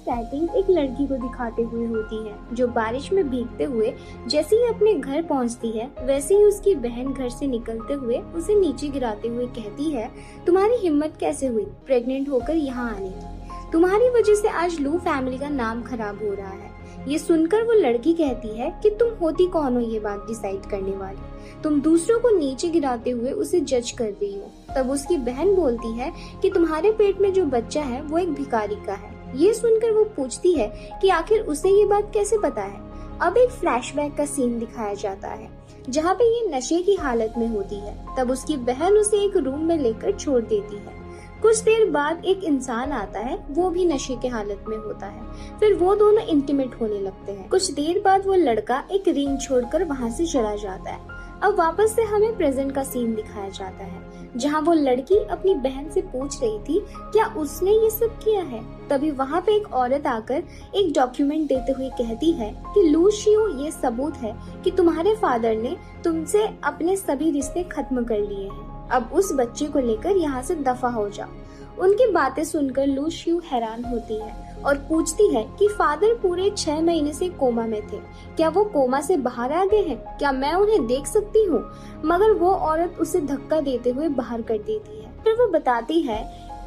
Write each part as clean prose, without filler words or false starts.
Starting एक लड़की को दिखाते हुए होती है जो बारिश में भीगते हुए जैसे ही अपने घर पहुंचती है वैसे ही उसकी बहन घर से निकलते हुए उसे नीचे गिराते हुए कहती है, तुम्हारी हिम्मत कैसे हुई प्रेग्नेंट होकर यहाँ आने की? तुम्हारी वजह से आज लू फैमिली का नाम खराब हो रहा है। ये सुनकर वो लड़की कहती है कि तुम होती कौन हो ये बात डिसाइड करने वाली? तुम दूसरों को नीचे गिराते हुए उसे जज कर रही हो। तब उसकी बहन बोलती है कि तुम्हारे पेट में जो बच्चा है वो एक भिखारी का है। ये सुनकर वो पूछती है कि आखिर उसे ये बात कैसे पता है। अब एक फ्लैशबैक का सीन दिखाया जाता है जहाँ पे ये नशे की हालत में होती है। तब उसकी बहन उसे एक रूम में लेकर छोड़ देती है। कुछ देर बाद एक इंसान आता है, वो भी नशे के हालत में होता है। फिर वो दोनों इंटीमेट होने लगते हैं। कुछ देर बाद वो लड़का एक रिंग छोड़कर वहाँ से चला जाता है। अब वापस से हमें प्रेजेंट का सीन दिखाया जाता है जहाँ वो लड़की अपनी बहन से पूछ रही थी क्या उसने ये सब किया है। तभी वहाँ पे एक औरत आकर एक डॉक्यूमेंट देते हुए कहती है कि लू शियो, ये सबूत है कि तुम्हारे फादर ने तुमसे अपने सभी रिश्ते खत्म कर लिए हैं। अब उस बच्चे को लेकर यहाँ से दफा हो जाओ। उनकी बातें सुनकर लू शियो हैरान होती है और पूछती है कि फादर पूरे 6 महीने से कोमा में थे, क्या वो कोमा से बाहर आ गए हैं? क्या मैं उन्हें देख सकती हूँ? मगर वो औरत उसे धक्का देते हुए बाहर कर देती है। फिर वो बताती है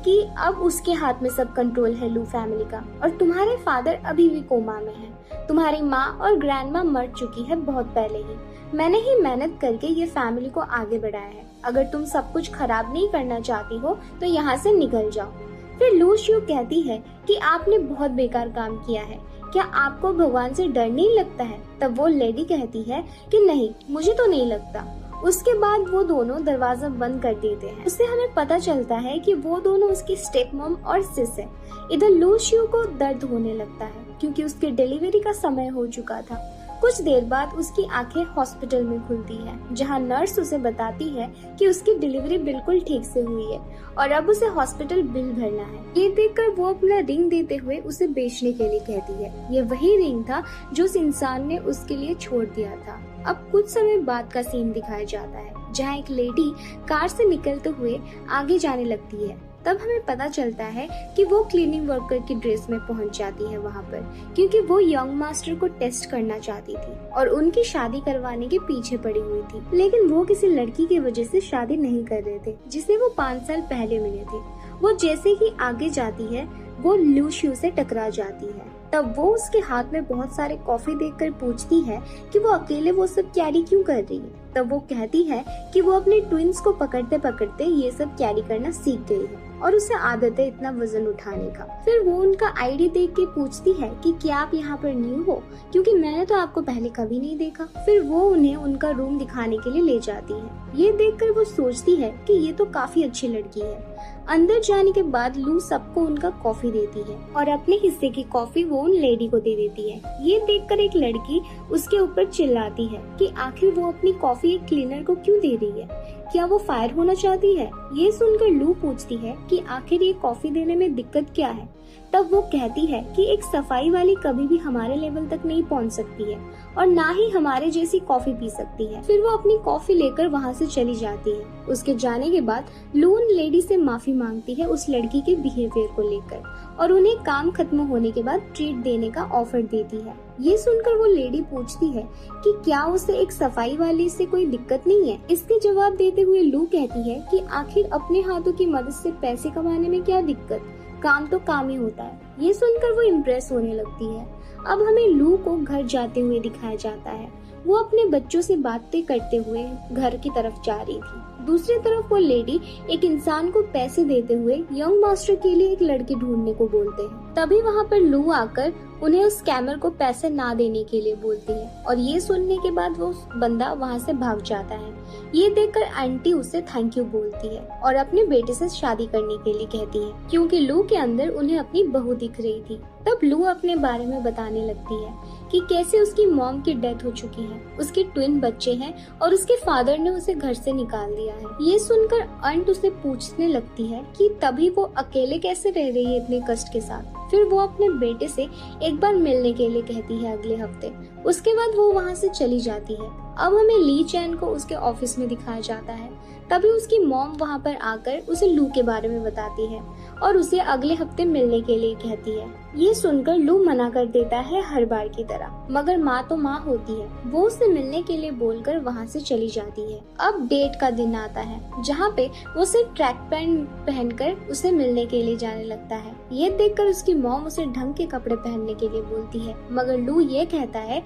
कि अब उसके हाथ में सब कंट्रोल है लू फैमिली का और तुम्हारे फादर अभी भी कोमा में हैं। तुम्हारी माँ और ग्रैंड माँ मर चुकी है बहुत पहले ही। मैंने ही मेहनत करके ये फैमिली को आगे बढ़ाया है। अगर तुम सब कुछ खराब नहीं करना चाहती हो तो यहाँ से निकल जाओ। फिर लू शियो कहती है कि आपने बहुत बेकार काम किया है, क्या आपको भगवान से डर नहीं लगता है? तब वो लेडी कहती है कि नहीं, मुझे तो नहीं लगता। उसके बाद वो दोनों दरवाजा बंद कर देते हैं। उससे हमें पता चलता है कि वो दोनों उसकी स्टेप मॉम और सिस है। इधर लू शियो को दर्द होने लगता है क्योंकि उसकी डिलीवरी का समय हो चुका था। कुछ देर बाद उसकी आंखें हॉस्पिटल में खुलती है जहां नर्स उसे बताती है कि उसकी डिलीवरी बिल्कुल ठीक से हुई है और अब उसे हॉस्पिटल बिल भरना है। ये देखकर वो अपना रिंग देते हुए उसे बेचने के लिए कहती है। ये वही रिंग था जो उस इंसान ने उसके लिए छोड़ दिया था। अब कुछ समय बाद का सीन दिखाया जाता है जहाँ एक लेडी कार से निकलते हुए आगे जाने लगती है। तब हमें पता चलता है कि वो क्लीनिंग वर्कर की ड्रेस में पहुंच जाती है वहाँ पर क्योंकि वो यंग मास्टर को टेस्ट करना चाहती थी और उनकी शादी करवाने के पीछे पड़ी हुई थी। लेकिन वो किसी लड़की की वजह से शादी नहीं कर रहे थे जिसे वो 5 साल पहले मिले थे। वो जैसे ही आगे जाती है वो लू शियो से टकरा जाती है। तब वो उसके हाथ में बहुत सारे कॉफी देखकर पूछती है कि वो अकेले वो सब कैरी क्यों कर रही है। तब वो कहती है कि वो अपने ट्विंस को पकड़ते पकड़ते ये सब कैरी करना सीख गई है और उसे आदत है इतना वजन उठाने का। फिर वो उनका आईडी देख के पूछती है कि क्या आप यहाँ पर न्यू हो, क्योंकि मैंने तो आपको पहले कभी नहीं देखा। फिर वो उन्हें उनका रूम दिखाने के लिए ले जाती है। ये देखकर वो सोचती है कि ये तो काफी अच्छी लड़की है। अंदर जाने के बाद लू सबको उनका कॉफी देती है और अपने हिस्से की कॉफी वो उन लेडी को दे देती है। ये देखकर एक लड़की उसके ऊपर चिल्लाती है कि आखिर वो अपनी कॉफी एक क्लीनर को क्यों दे रही है, क्या वो फायर होना चाहती है? ये सुनकर लू पूछती है कि आखिर ये कॉफी देने में दिक्कत क्या है। तब वो कहती है कि एक सफाई वाली कभी भी हमारे लेवल तक नहीं पहुंच सकती है और ना ही हमारे जैसी कॉफी पी सकती है। फिर वो अपनी कॉफी लेकर वहाँ से चली जाती है। उसके जाने के बाद लू उन लेडी से माफी मांगती है उस लड़की के बिहेवियर को लेकर और उन्हें काम खत्म होने के बाद ट्रीट देने का ऑफर देती है। ये सुनकर वो लेडी पूछती है कि क्या उसे एक सफाई वाली से कोई दिक्कत नहीं है। इसके जवाब देते हुए लू कहती है कि आखिर अपने हाथों की मदद से पैसे कमाने में क्या दिक्कत, काम तो काम ही होता है। ये सुनकर वो इम्प्रेस होने लगती है। अब हमें लू को घर जाते हुए दिखाया जाता है। वो अपने बच्चों से बातें करते हुए घर की तरफ जा रही थी। दूसरी तरफ वो लेडी एक इंसान को पैसे देते हुए यंग मास्टर के लिए एक लड़की ढूंढने को बोलते हैं। तभी वहाँ पर लू आकर उन्हें उस स्कैमर को पैसे ना देने के लिए बोलती है और ये सुनने के बाद वो बंदा वहाँ से भाग जाता है। ये देखकर आंटी उसे थैंक यू बोलती है और अपने बेटे से शादी करने के लिए कहती है क्योंकि लू के अंदर उन्हें अपनी बहू दिख रही थी। तब लू अपने बारे में बताने लगती है कि कैसे उसकी मॉम की डेथ हो चुकी है, उसके ट्विन बच्चे हैं और उसके फादर ने उसे घर से निकाल दिया है। ये सुनकर आंट उसे पूछने लगती है कि तभी वो अकेले कैसे रह रही है इतने कष्ट के साथ। फिर वो अपने बेटे से एक बार मिलने के लिए कहती है अगले हफ्ते। उसके बाद वो वहाँ से चली जाती है। अब हमें ली चैन को उसके ऑफिस में दिखाया जाता है। तभी उसकी मॉम वहाँ पर आकर उसे लू के बारे में बताती है और उसे अगले हफ्ते मिलने के लिए कहती है। ये सुनकर लू मना कर देता है हर बार की तरह, मगर माँ तो माँ होती है, वो उसे मिलने के लिए बोलकर वहाँ से चली जाती है। अब डेट का दिन आता है जहाँ पे वो सिर्फ ट्रैक पैंट पहनकर उसे मिलने के लिए जाने लगता है। ये देखकर उसकी मॉम उसे ढंग के कपड़े पहनने के लिए बोलती है, मगर लू ये कहता है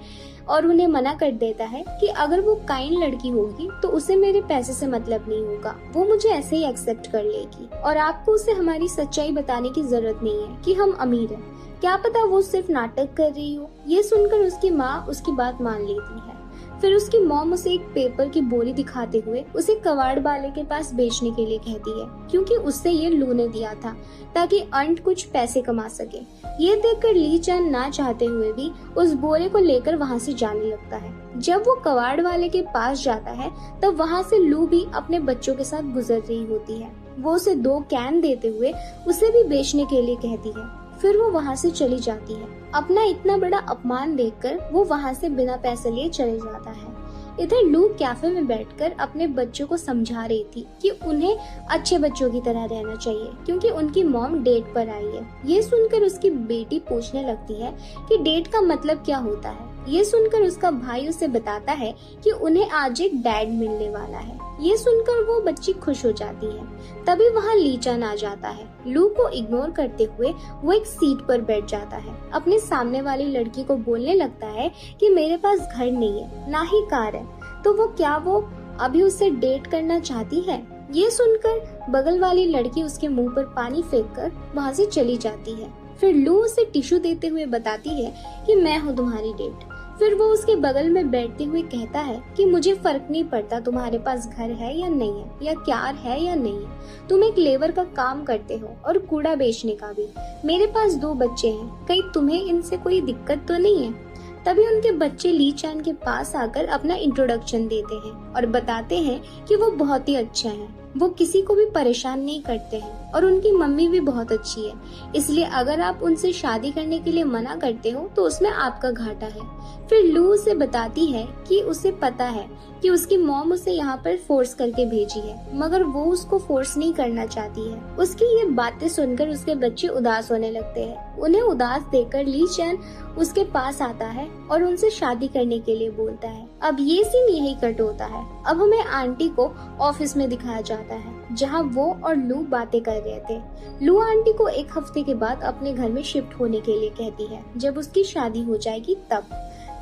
और उन्हें मना कर देता है कि अगर वो काइंड लड़की होगी तो उसे मेरे पैसे से मतलब नहीं होगा, वो मुझे ऐसे ही एक्सेप्ट कर लेगी और आपको उसे हमारी सच्चाई बताने की जरूरत नहीं है कि हम अमीर हैं। क्या पता वो सिर्फ नाटक कर रही हो। ये सुनकर उसकी माँ उसकी बात मान लेती है। फिर उसकी मॉम उसे एक पेपर की बोरी दिखाते हुए उसे कबाड़ वाले के पास बेचने के लिए कहती है, क्योंकि उससे ये लू ने दिया था ताकि अंट कुछ पैसे कमा सके। ये देखकर ली चैन ना चाहते हुए भी उस बोरे को लेकर वहाँ से जाने लगता है। जब वो कबाड़ वाले के पास जाता है तब वहाँ से लू भी अपने बच्चों के साथ गुजर रही होती है। वो उसे 2 कैन देते हुए उसे भी बेचने के लिए कहती है। फिर वो वहाँ से चली जाती है। अपना इतना बड़ा अपमान देखकर वो वहाँ से बिना पैसे लिए चले जाता है। इधर लू कैफे में बैठकर अपने बच्चों को समझा रही थी कि उन्हें अच्छे बच्चों की तरह रहना चाहिए क्योंकि उनकी मॉम डेट पर आई है। ये सुनकर उसकी बेटी पूछने लगती है कि डेट का मतलब क्या होता है। ये सुनकर उसका भाई उसे बताता है कि उन्हें आज एक डैड मिलने वाला है। ये सुनकर वो बच्ची खुश हो जाती है। तभी वहाँ ली चैन आ जाता है। लू को इग्नोर करते हुए वो एक सीट पर बैठ जाता है। अपने सामने वाली लड़की को बोलने लगता है कि मेरे पास घर नहीं है, ना ही कार है, तो वो अभी उससे डेट करना चाहती है। ये सुनकर बगल वाली लड़की उसके मुंह पर पानी फेंककर वहाँ से चली जाती है। फिर लू उसे टिश्यू देते हुए बताती है कि मैं हूँ तुम्हारी डेट। फिर वो उसके बगल में बैठते हुए कहता है कि मुझे फर्क नहीं पड़ता तुम्हारे पास घर है या नहीं है, या कार है या नहीं है, तुम एक लेबर का काम करते हो और कूड़ा बेचने का भी। मेरे पास 2 बच्चे हैं, कहीं तुम्हें इनसे कोई दिक्कत तो नहीं है। तभी उनके बच्चे ली चैन के पास आकर अपना इंट्रोडक्शन देते हैं और बताते हैं कि वो बहुत ही अच्छा है, वो किसी को भी परेशान नहीं करते हैं और उनकी मम्मी भी बहुत अच्छी है, इसलिए अगर आप उनसे शादी करने के लिए मना करते हो तो उसमें आपका घाटा है। फिर लू उसे बताती है कि उसे पता है कि उसकी मॉम उसे यहाँ पर फोर्स करके भेजी है, मगर वो उसको फोर्स नहीं करना चाहती है। उसकी ये बातें सुनकर उसके बच्चे उदास होने लगते हैं। उन्हें उदास देखकर ली चैन उसके पास आता है और उनसे शादी करने के लिए बोलता है। अब ये सीन यही कट होता है। अब हमें आंटी को ऑफिस में दिखाया जाता है जहाँ वो और लू बातें कर रहे थे। लू आंटी को 1 हफ्ते के बाद अपने घर में शिफ्ट होने के लिए कहती है, जब उसकी शादी हो जाएगी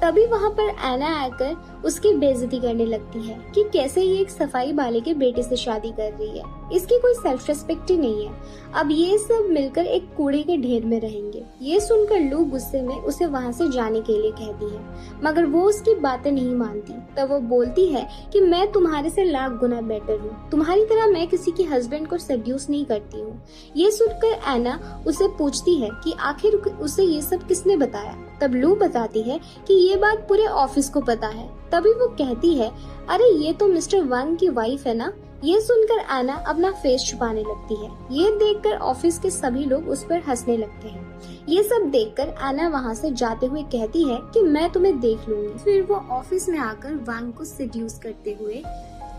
तभी वहाँ पर एना आकर उसकी बेइज्जती करने लगती है कि कैसे ये एक सफाई वाले के बेटे से शादी कर रही है, इसकी कोई सेल्फ रिस्पेक्ट ही नहीं है। अब ये सब मिलकर एक कूड़े के ढेर में रहेंगे। ये सुनकर लू गुस्से में उसे वहाँ से जाने के लिए कहती है, मगर वो उसकी बातें नहीं मानती। तब वो बोलती है कि मैं तुम्हारे से लाख गुना बेटर हूँ, तुम्हारी तरह मैं किसी के हस्बैंड को सेड्यूस नहीं करती हूँ। ये सुनकर एना उसे पूछती है कि आखिर उसे ये सब किसने बताया। तब लू बताती है कि ये बात पूरे ऑफिस को पता है। तभी वो कहती है, अरे ये तो मिस्टर वांग की वाइफ है ना। ये सुनकर एना अपना फेस छुपाने लगती है। ये देखकर ऑफिस के सभी लोग उस पर हंसने लगते हैं। ये सब देखकर एना वहाँ से जाते हुए कहती है कि मैं तुम्हें देख लूंगी। फिर वो ऑफिस में आकर वांग को सेड्यूस करते हुए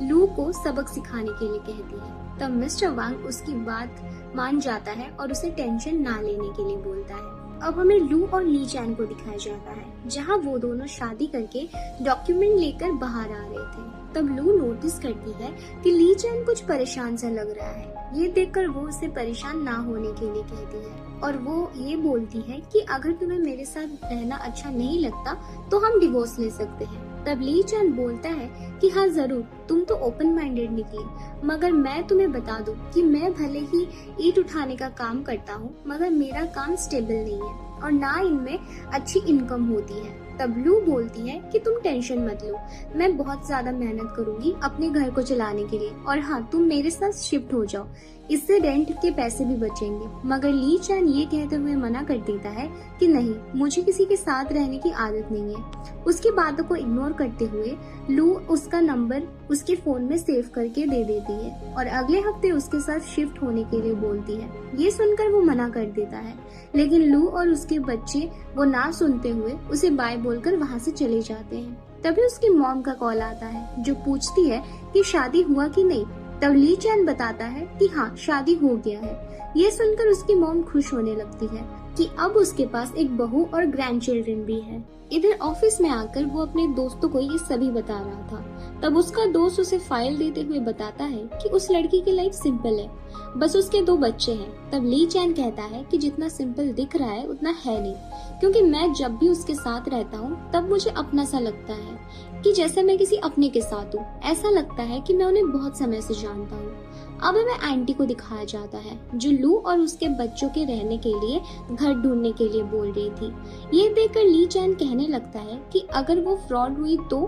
लू को सबक सिखाने के लिए कहती है। तब मिस्टर वांग उसकी बात मान जाता है और उसे टेंशन ना लेने के लिए बोलता है। अब हमें लू और ली चैन को दिखाया जाता है जहाँ वो दोनों शादी करके डॉक्यूमेंट लेकर बाहर आ रहे थे। तब लू नोटिस करती है कि ली चैन कुछ परेशान सा लग रहा है। ये देखकर वो उसे परेशान ना होने के लिए कहती है और वो ये बोलती है कि अगर तुम्हें मेरे साथ रहना अच्छा नहीं लगता तो हम डिवोर्स ले सकते हैं। तब ली चैन बोलता है कि हाँ जरूर, तुम तो ओपन माइंडेड निकली, मगर मैं तुम्हें बता दूं कि मैं भले ही ईंट उठाने का काम करता हूँ, मगर मेरा काम स्टेबल नहीं है और ना इनमें अच्छी इनकम होती है। तब लू बोलती है कि तुम टेंशन मत लो, मैं बहुत ज्यादा मेहनत करूंगी अपने घर को चलाने के लिए, और हाँ तुम मेरे साथ शिफ्ट हो जाओ, इससे रेंट के पैसे भी बचेंगे। मगर ली चैन ये कहते हुए मना कर देता है कि नहीं, मुझे किसी के साथ रहने की आदत नहीं है। उसकी बातों को इग्नोर करते हुए लू उसका नंबर उसके फोन में सेव करके दे देती है और अगले हफ्ते उसके साथ शिफ्ट होने के लिए बोलती है। ये सुनकर वो मना कर देता है, लेकिन लू और उसके बच्चे वो ना सुनते हुए उसे बाय बोलकर वहाँ से चले जाते हैं। तभी उसकी मॉम का कॉल आता है जो पूछती है कि शादी हुआ कि नहीं। तब ली चैन बताता है कि हाँ, शादी हो गया है। ये सुनकर उसकी मॉम खुश होने लगती है कि अब उसके पास एक बहू और ग्रैंड चिल्ड्रन भी है। इधर ऑफिस में आकर वो अपने दोस्तों को ये सभी बता रहा था। तब उसका दोस्त उसे फाइल देते हुए बताता है कि उस लड़की की लाइफ सिंपल है, बस उसके 2 बच्चे हैं। तब ली चैन कहता है कि जितना सिंपल दिख रहा है उतना है नहीं, क्योंकि मैं जब भी उसके साथ रहता हूँ तब मुझे अपना सा लगता है कि जैसे मैं किसी अपने के साथ हूँ। ऐसा लगता है कि मैं उन्हें बहुत समय से जानता हूँ। अब हमें आंटी को दिखाया जाता है जो लू और उसके बच्चों के रहने के लिए घर ढूंढने के लिए बोल रही थी। ये देखकर ली चैन कहने लगता है कि अगर वो फ्रॉड हुई तो।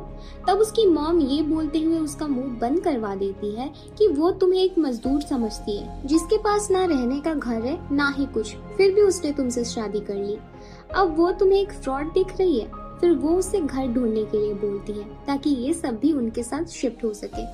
तब उसकी मॉम ये बोलते हुए उसका मुंह बंद करवा देती है कि वो तुम्हें एक मजदूर समझती है जिसके पास ना रहने का घर है ना ही कुछ, फिर भी उसने तुमसे शादी कर ली। अब वो तुम्हें एक फ्रॉड दिख रही है। फिर वो उसे घर ढूंढने के लिए बोलती है ताकि ये सब भी उनके साथ शिफ्ट हो सके।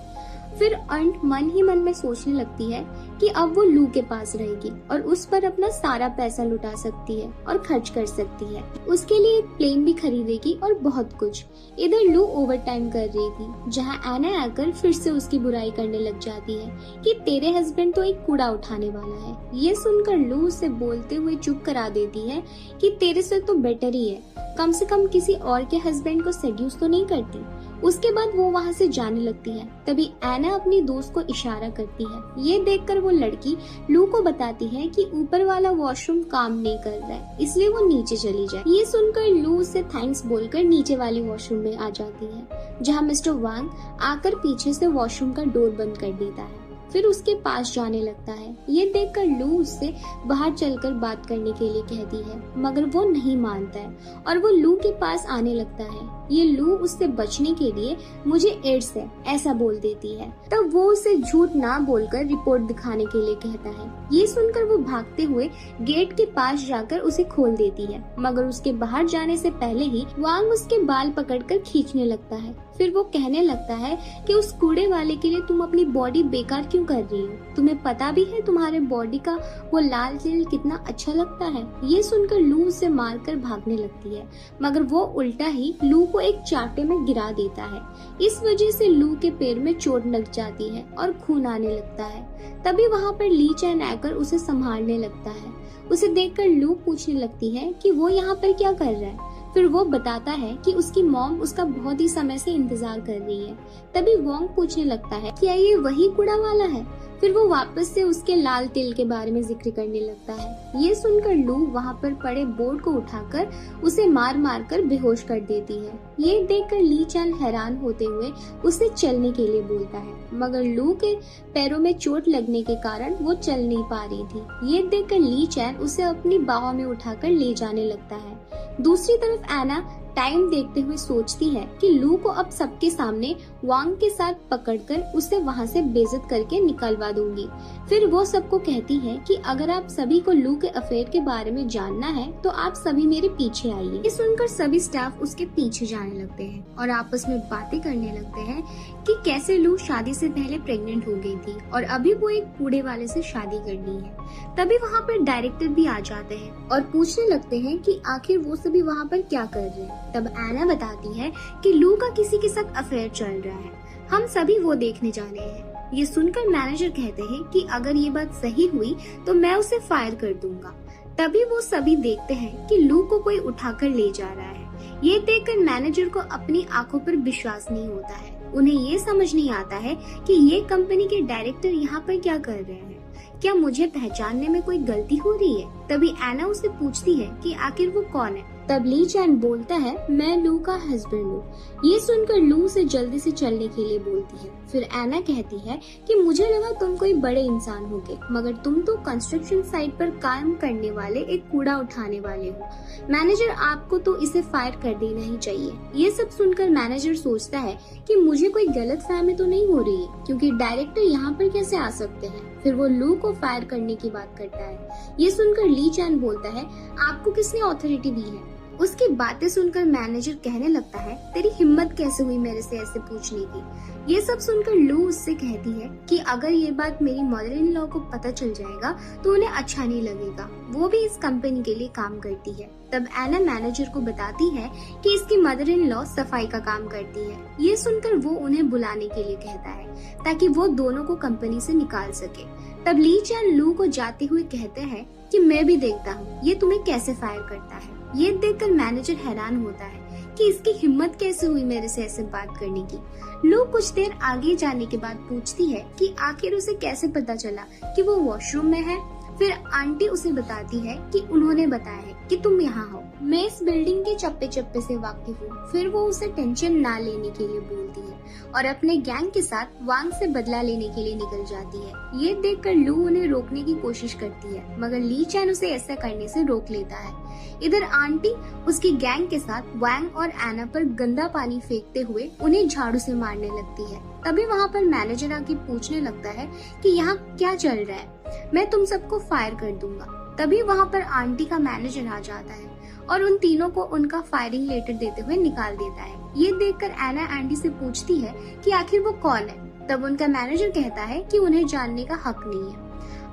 फिर अंट मन ही मन में सोचने लगती है कि अब वो लू के पास रहेगी और उस पर अपना सारा पैसा लुटा सकती है और खर्च कर सकती है। उसके लिए एक प्लेन भी खरीदेगी और बहुत कुछ। इधर लू ओवर टाइम कर रही थी, जहाँ एना आकर फिर से उसकी बुराई करने लग जाती है कि तेरे हस्बैंड तो एक कूड़ा उठाने वाला है। ये सुनकर लू उसे बोलते हुए चुप करा देती है कि तेरे से तो बेटर ही है, कम से कम किसी और के हस्बैंड को सेड्यूस तो नहीं करती। उसके बाद वो वहाँ से जाने लगती है। तभी एना अपनी दोस्त को इशारा करती है। ये देखकर वो लड़की लू को बताती है कि ऊपर वाला वॉशरूम काम नहीं कर रहा है, इसलिए वो नीचे चली जाए। ये सुनकर लू उसे थैंक्स बोलकर नीचे वाली वॉशरूम में आ जाती है, जहाँ मिस्टर वांग आकर पीछे से वॉशरूम का डोर बंद कर देता है। फिर उसके पास जाने लगता है। ये देखकर लू उससे बाहर चलकर बात करने के लिए कहती है, मगर वो नहीं मानता है और वो लू के पास आने लगता है। ये लू उससे बचने के लिए मुझे एड्स है ऐसा बोल देती है। तब वो उसे झूठ ना बोलकर रिपोर्ट दिखाने के लिए कहता है। ये सुनकर वो भागते हुए गेट के पास जाकर उसे खोल देती है, मगर उसके बाहर जाने से पहले ही वांग उसके बाल पकड़कर खींचने लगता है। फिर वो कहने लगता है कि उस कूड़े वाले के लिए तुम अपनी बॉडी बेकार क्यों कर रही हो? तुम्हें पता भी है तुम्हारे बॉडी का वो लाल तिल कितना अच्छा लगता है? ये सुनकर लू उसे मारकर भागने लगती है, मगर वो उल्टा ही लू को एक चाटे में गिरा देता है। इस वजह से लू के पैर में चोट लग जाती है और खून आने लगता है। तभी वहाँ पर ली चैन आकर उसे संभालने लगता है। उसे देखकर लू पूछने लगती है कि वो यहाँ पर क्या कर रहा है। फिर वो बताता है कि उसकी मॉम उसका बहुत ही समय से इंतजार कर रही है। तभी वोंग पूछने लगता है क्या ये वही कूड़ा वाला है? फिर वो वापस से उसके लाल तिल के बारे में जिक्र करने लगता है। ये सुनकर लू वहाँ पर पड़े बोर्ड को उठाकर उसे मार मार कर बेहोश कर देती है। ये देखकर ली चैन हैरान होते हुए उसे चलने के लिए बोलता है, मगर लू के पैरों में चोट लगने के कारण वो चल नहीं पा रही थी। ये देखकर ली चैन उसे अपनी बाहों में उठाकर ले जाने लगता है। दूसरी तरफ एना टाइम देखते हुए सोचती है कि लू को अब सबके सामने वांग के साथ पकड़कर उसे वहाँ से बेइज्जत करके निकलवा दूंगी। फिर वो सबको कहती है कि अगर आप सभी को लू के अफेयर के बारे में जानना है तो आप सभी मेरे पीछे आइए। ये सुनकर सभी स्टाफ उसके पीछे जाने लगते हैं और आपस में बातें करने लगते हैं कि कैसे लू शादी से पहले प्रेग्नेंट हो गई थी और अभी वो एक कूड़े वाले से शादी करनी है। तभी वहाँ पर डायरेक्टर भी आ जाते हैं और पूछने लगते हैं कि आखिर वो सभी वहाँ पर क्या कर रहे हैं। तब एना बताती है कि लू का किसी के साथ अफेयर चल रहा है, हम सभी वो देखने जा रहे हैं। ये सुनकर मैनेजर कहते हैं कि अगर ये बात सही हुई तो मैं उसे फायर कर दूंगा। तभी वो सभी देखते हैं कि लू को कोई उठाकर ले जा रहा है। ये देखकर मैनेजर को अपनी आंखों पर विश्वास नहीं होता है। उन्हें ये समझ नहीं आता है कि ये कंपनी के डायरेक्टर यहाँ पर क्या कर रहे हैं। क्या मुझे पहचानने में कोई गलती हो रही है? तभी एना उसे पूछती है कि आखिर वो कौन है। तब ली चैन बोलता है, मैं लू का हस्बैंड हूँ। ये सुनकर लू से जल्दी से चलने के लिए बोलती है। फिर एना कहती है कि मुझे लगा तुम कोई बड़े इंसान होगे, मगर तुम तो कंस्ट्रक्शन साइट पर काम करने वाले एक कूड़ा उठाने वाले हो। मैनेजर, आपको तो इसे फायर कर देना ही चाहिए। ये सब सुनकर मैनेजर सोचता है कि मुझे कोई गलतफहमी तो नहीं हो रही है, क्योंकि डायरेक्टर यहाँ पर कैसे आ सकते हैं। फिर वो लू को फायर करने की बात करता है। ये सुनकर ली चैन बोलता है, आपको किसने ऑथोरिटी दी है? उसकी बातें सुनकर मैनेजर कहने लगता है, तेरी हिम्मत कैसे हुई मेरे से ऐसे पूछने की। ये सब सुनकर लू उससे कहती है कि अगर ये बात मेरी मदर इन लॉ को पता चल जाएगा तो उन्हें अच्छा नहीं लगेगा। वो भी इस कंपनी के लिए काम करती है। तब एना मैनेजर को बताती है कि इसकी मदर इन लॉ सफाई का काम करती है। ये सुनकर वो उन्हें बुलाने के लिए कहता है ताकि वो दोनों को कंपनी से निकाल सके। तब ली चैन लू को जाते हुए कहते हैं कि मैं भी देखता हूँ ये तुम्हें कैसे फायर करता है। ये देखकर मैनेजर हैरान होता है कि इसकी हिम्मत कैसे हुई मेरे से ऐसे बात करने की। लू कुछ देर आगे जाने के बाद पूछती है कि आखिर उसे कैसे पता चला कि वो वॉशरूम में है। फिर आंटी उसे बताती है कि उन्होंने बताया है कि तुम यहाँ हो। मैं इस बिल्डिंग के चप्पे चप्पे से वाकिफ हूँ। फिर वो उसे टेंशन ना लेने के लिए बोलती है और अपने गैंग के साथ वांग से बदला लेने के लिए निकल जाती है। ये देखकर लू उन्हें रोकने की कोशिश करती है मगर ली चैन उसे ऐसा करने से रोक लेता है। इधर आंटी उसकी गैंग के साथ वांग और एना पर गंदा पानी फेंकते हुए उन्हें झाड़ू से मारने लगती है। तभी वहाँ पर मैनेजर आके पूछने लगता है कि यहाँ क्या चल रहा है, मैं तुम सबको फायर कर दूंगा। तभी वहाँ पर आंटी का मैनेजर आ जाता है और उन तीनों को उनका फायरिंग लेटर देते हुए निकाल देता है। ये देखकर एना एंडी से पूछती है कि आखिर वो कौन है। तब उनका मैनेजर कहता है कि उन्हें जानने का हक नहीं है।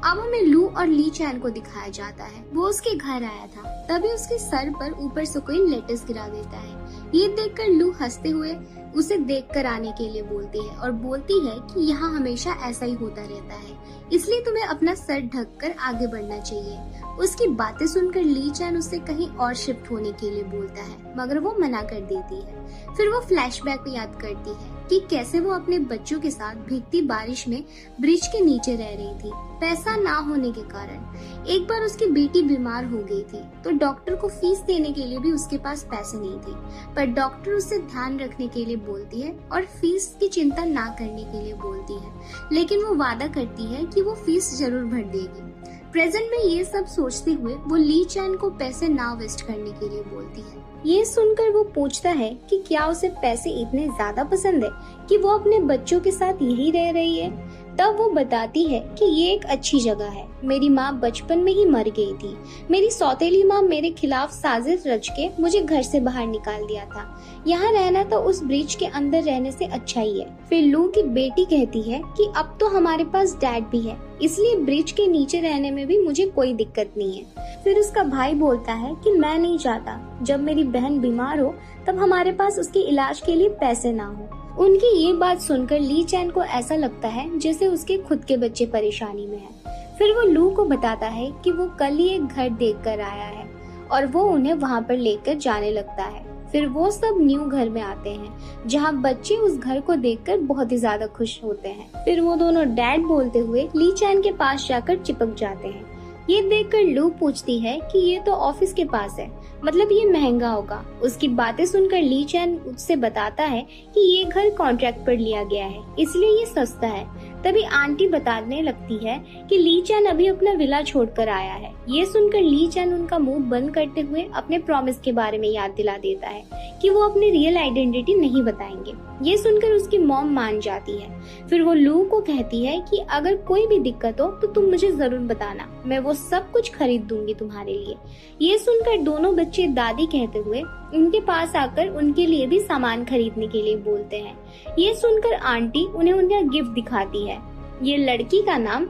अब हमें लू और ली चैन को दिखाया जाता है। वो उसके घर आया था, तभी उसके सर पर ऊपर से कोई लेटेस गिरा देता है। ये देखकर लू हंसते हुए उसे देखकर आने के लिए बोलती है और बोलती है कि यहाँ हमेशा ऐसा ही होता रहता है, इसलिए तुम्हें अपना सर ढककर आगे बढ़ना चाहिए। उसकी बातें सुनकर ली चैन उससे कहीं और शिफ्ट होने के लिए बोलता है मगर वो मना कर देती है। फिर वो फ्लैशबैक में याद करती है कि कैसे वो अपने बच्चों के साथ भीगती बारिश में ब्रिज के नीचे रह रही थी। पैसा ना होने के कारण एक बार उसकी बेटी बीमार हो गई थी तो डॉक्टर को फीस देने के लिए भी उसके पास पैसे नहीं थे, पर डॉक्टर उससे ध्यान रखने के लिए बोलती है और फीस की चिंता ना करने के लिए बोलती है, लेकिन वो वादा करती है कि वो फीस जरूर भर देगी। प्रेजेंट में ये सब सोचते हुए वो ली चैन को पैसे ना वेस्ट करने के लिए बोलती है। ये सुनकर वो पूछता है कि क्या उसे पैसे इतने ज्यादा पसंद है कि वो अपने बच्चों के साथ यही रह रही है। तब वो बताती है कि ये एक अच्छी जगह है, मेरी माँ बचपन में ही मर गई थी। मेरी सौतेली माँ मेरे खिलाफ साजिश रच के मुझे घर से बाहर निकाल दिया था। यहाँ रहना तो उस ब्रिज के अंदर रहने से अच्छा ही है। फिर लू की बेटी कहती है कि अब तो हमारे पास डैड भी है, इसलिए ब्रिज के नीचे रहने में भी मुझे कोई दिक्कत नहीं है। फिर उसका भाई बोलता है कि मैं नहीं चाहता जब मेरी बहन बीमार हो तब हमारे पास उसके इलाज के लिए पैसे ना हो। उनकी ये बात सुनकर ली चैन को ऐसा लगता है जैसे उसके खुद के बच्चे परेशानी में हैं। फिर वो लू को बताता है कि वो कल ही एक घर देखकर आया है और वो उन्हें वहाँ पर लेकर जाने लगता है। फिर वो सब न्यू घर में आते हैं जहाँ बच्चे उस घर को देखकर बहुत ही ज्यादा खुश होते हैं। फिर वो दोनों डैड बोलते हुए ली चैन के पास जाकर चिपक जाते हैं। ये देखकर लू पूछती है कि ये तो ऑफिस के पास है, मतलब ये महंगा होगा। उसकी बातें सुनकर ली चैन उससे बताता है कि ये घर कॉन्ट्रैक्ट पर लिया गया है, इसलिए ये सस्ता है। तभी आंटी बताने लगती है कि ली चैन अभी अपना विला छोड़कर आया है। ये सुनकर ली चैन उनका मुंह बंद करते हुए अपने प्रॉमिस के बारे में याद दिला देता है कि वो अपनी रियल आइडेंटिटी नहीं बताएंगे। ये सुनकर उसकी मॉम मान जाती है। फिर वो लू को कहती है कि अगर कोई भी दिक्कत हो तो तुम मुझे जरूर बताना, मैं वो सब कुछ खरीद दूंगी तुम्हारे लिए। ये सुनकर दोनों बच्चे दादी कहते हुए उनके पास आकर उनके लिए भी सामान खरीदने के लिए बोलते हैं। ये सुनकर आंटी उन्हें उनका गिफ्ट दिखाती है। ये लड़की का नाम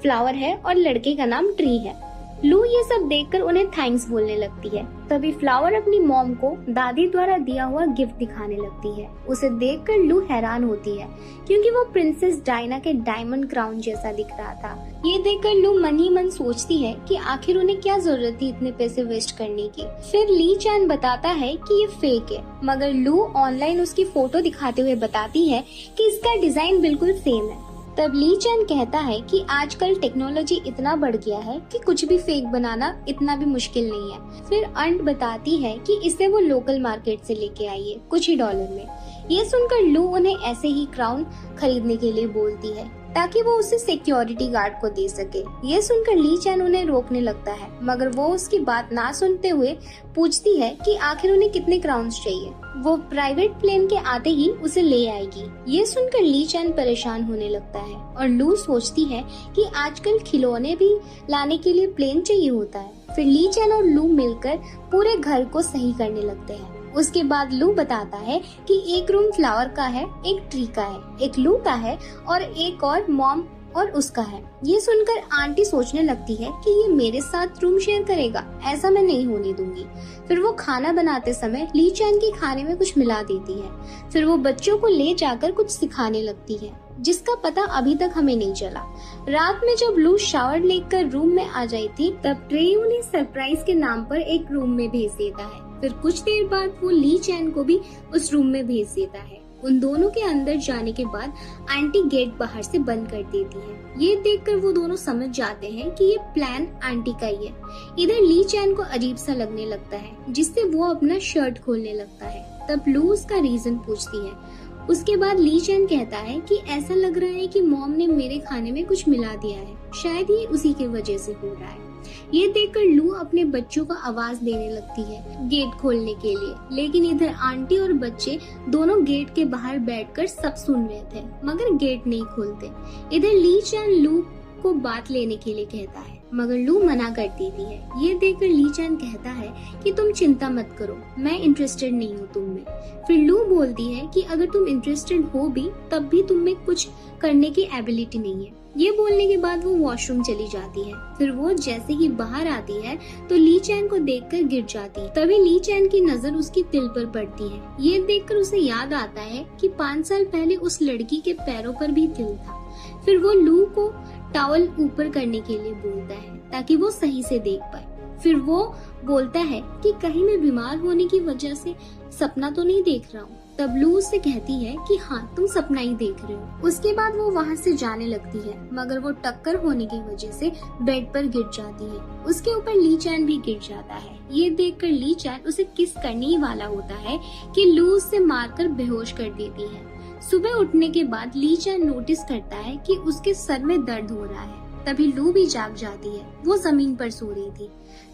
फ्लावर है और लड़के का नाम ट्री है। लू ये सब देखकर उन्हें थैंक्स बोलने लगती है। तभी फ्लावर अपनी मॉम को दादी द्वारा दिया हुआ गिफ्ट दिखाने लगती है। उसे देखकर लू हैरान होती है क्योंकि वो प्रिंसेस डायना के डायमंड क्राउन जैसा दिख रहा था। ये देखकर लू मन ही मन सोचती है कि आखिर उन्हें क्या जरूरत थी इतने पैसे वेस्ट करने की। फिर ली चैन बताता है कि ये फेक है, मगर लू ऑनलाइन उसकी फोटो दिखाते हुए बताती है कि इसका डिजाइन बिल्कुल सेम है। तब ली चैन कहता है कि आजकल टेक्नोलॉजी इतना बढ़ गया है कि कुछ भी फेक बनाना इतना भी मुश्किल नहीं है। फिर अंट बताती है कि इसे वो लोकल मार्केट से लेके आई है कुछ ही डॉलर में। ये सुनकर लू उन्हें ऐसे ही क्राउन खरीदने के लिए बोलती है। ताकि वो उसे सिक्योरिटी गार्ड को दे सके। ये सुनकर ली चैन उन्हें रोकने लगता है, मगर वो उसकी बात ना सुनते हुए पूछती है कि आखिर उन्हें कितने क्राउन्स चाहिए। वो प्राइवेट प्लेन के आते ही उसे ले आएगी। ये सुनकर ली चैन परेशान होने लगता है और लू सोचती है कि आजकल खिलौने भी लाने के लिए प्लेन चाहिए होता है। फिर ली चैन और लू मिलकर पूरे घर को सही करने लगते हैं। उसके बाद लू बताता है कि एक रूम फ्लावर का है, एक ट्री का है, एक लू का है और एक और मॉम और उसका है। ये सुनकर आंटी सोचने लगती है कि ये मेरे साथ रूम शेयर करेगा, ऐसा मैं नहीं होने दूंगी। फिर वो खाना बनाते समय ली चैन के खाने में कुछ मिला देती है। फिर वो बच्चों को ले जाकर कुछ सिखाने लगती है, जिसका पता अभी तक हमें नहीं चला। रात में जब लू शावर लेकर रूम में आ जाई थी, तब ट्रे उन्हें सरप्राइज के नाम पर एक रूम में भेज देता है। फिर कुछ देर बाद वो ली चैन को भी उस रूम में भेज देता है। उन दोनों के अंदर जाने के बाद आंटी गेट बाहर से बंद कर देती है। ये देखकर वो दोनों समझ जाते हैं कि ये प्लान आंटी का ही है। इधर ली चैन को अजीब सा लगने लगता है, जिससे वो अपना शर्ट खोलने लगता है। तब लू उसका रीजन पूछती है। उसके बाद ली चैन कहता है कि ऐसा लग रहा है कि मॉम ने मेरे खाने में कुछ मिला दिया है, शायद ये उसी के वजह से हो रहा है। ये देखकर लू अपने बच्चों को आवाज देने लगती है गेट खोलने के लिए, लेकिन इधर आंटी और बच्चे दोनों गेट के बाहर बैठकर सब सुन रहे थे, मगर गेट नहीं खोलते। इधर ली चैन लू को बात लेने के लिए कहता है, मगर लू मना कर देती है। ये देखकर ली चैन कहता है कि तुम चिंता मत करो, मैं इंटरेस्टेड नहीं हूँ तुम में। फिर लू बोलती है कि अगर तुम इंटरेस्टेड हो भी, तब भी तुम में कुछ करने की एबिलिटी नहीं है। ये बोलने के बाद वो वॉशरूम चली जाती है। फिर वो जैसे ही बाहर आती है तो ली चैन को देखकर गिर जाती है। तभी ली चैन की नजर उसकी तिल पर पड़ती है। ये देखकर उसे याद आता है कि 5 साल पहले उस लड़की के पैरों पर भी तिल था। फिर वो लू को टॉवल ऊपर करने के लिए बोलता है ताकि वो सही से देख पाए। फिर वो बोलता है कि कहीं मैं बीमार होने की वजह से सपना तो नहीं देख रहा हूँ। तब लू उससे कहती है कि हाँ, तुम सपना ही देख रहे हो। उसके बाद वो वहाँ से जाने लगती है, मगर वो टक्कर होने की वजह से बेड पर गिर जाती है। उसके ऊपर ली चैन भी गिर जाता है। ये देखकर ली चैन उसे किस करने ही वाला होता है कि लू उससे मारकर बेहोश कर देती है। सुबह उठने के बाद ली चैन नोटिस करता है कि उसके सर में दर्द हो रहा है। तभी लू भी जाग जाती है। वो जमीन पर सो रही थी।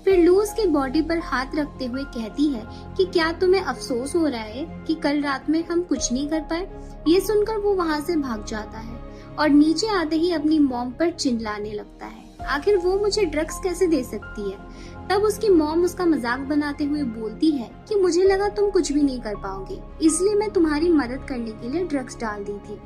फिर लू उसके बॉडी पर हाथ रखते हुए कहती है कि क्या तुम्हें अफसोस हो रहा है कि कल रात में हम कुछ नहीं कर पाए। ये सुनकर वो वहाँ से भाग जाता है और नीचे आते ही अपनी मॉम पर चिल्लाने लगता है, आखिर वो मुझे ड्रग्स कैसे दे सकती है। तब उसकी मॉम उसका मजाक बनाते हुए बोलती है कि मुझे लगा तुम कुछ भी नहीं कर पाओगे, इसलिए मैं तुम्हारी मदद करने के लिए ड्रग्स डाल दी थी।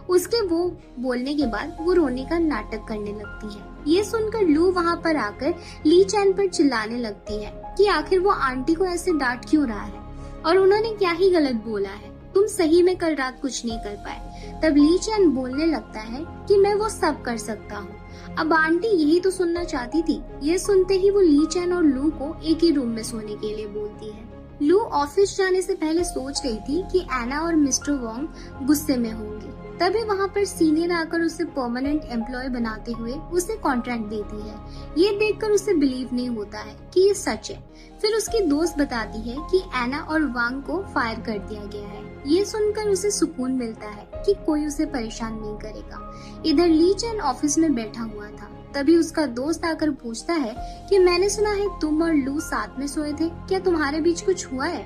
उसके वो बोलने के बाद वो रोने का नाटक करने लगती है। ये सुनकर लू वहाँ पर आकर ली चैन पर चिल्लाने लगती है कि आखिर वो आंटी को ऐसे डांट क्यों रहा है और उन्होंने क्या ही गलत बोला है, तुम सही में कल रात कुछ नहीं कर पाए। तब ली चैन बोलने लगता है कि मैं वो सब कर सकता हूँ। अब आंटी यही तो सुनना चाहती थी। ये सुनते ही वो ली चैन और लू को एक ही रूम में सोने के लिए बोलती है। लू ऑफिस जाने से पहले सोच रही थी कि एना और मिस्टर वोंग गुस्से में होंगे। तभी वहाँ पर सीनियर आकर उसे परमानेंट एम्प्लॉय बनाते हुए उसे कॉन्ट्रैक्ट देती है। ये देखकर उसे बिलीव नहीं होता है कि ये सच है। फिर उसकी दोस्त बताती है कि एना और वांग को फायर कर दिया गया है। ये सुनकर उसे सुकून मिलता है कि कोई उसे परेशान नहीं करेगा। इधर ली चैन ऑफिस में बैठा हुआ था। तभी उसका दोस्त आकर पूछता है कि मैंने सुना है तुम और लू साथ में सोए थे, क्या तुम्हारे बीच कुछ हुआ है।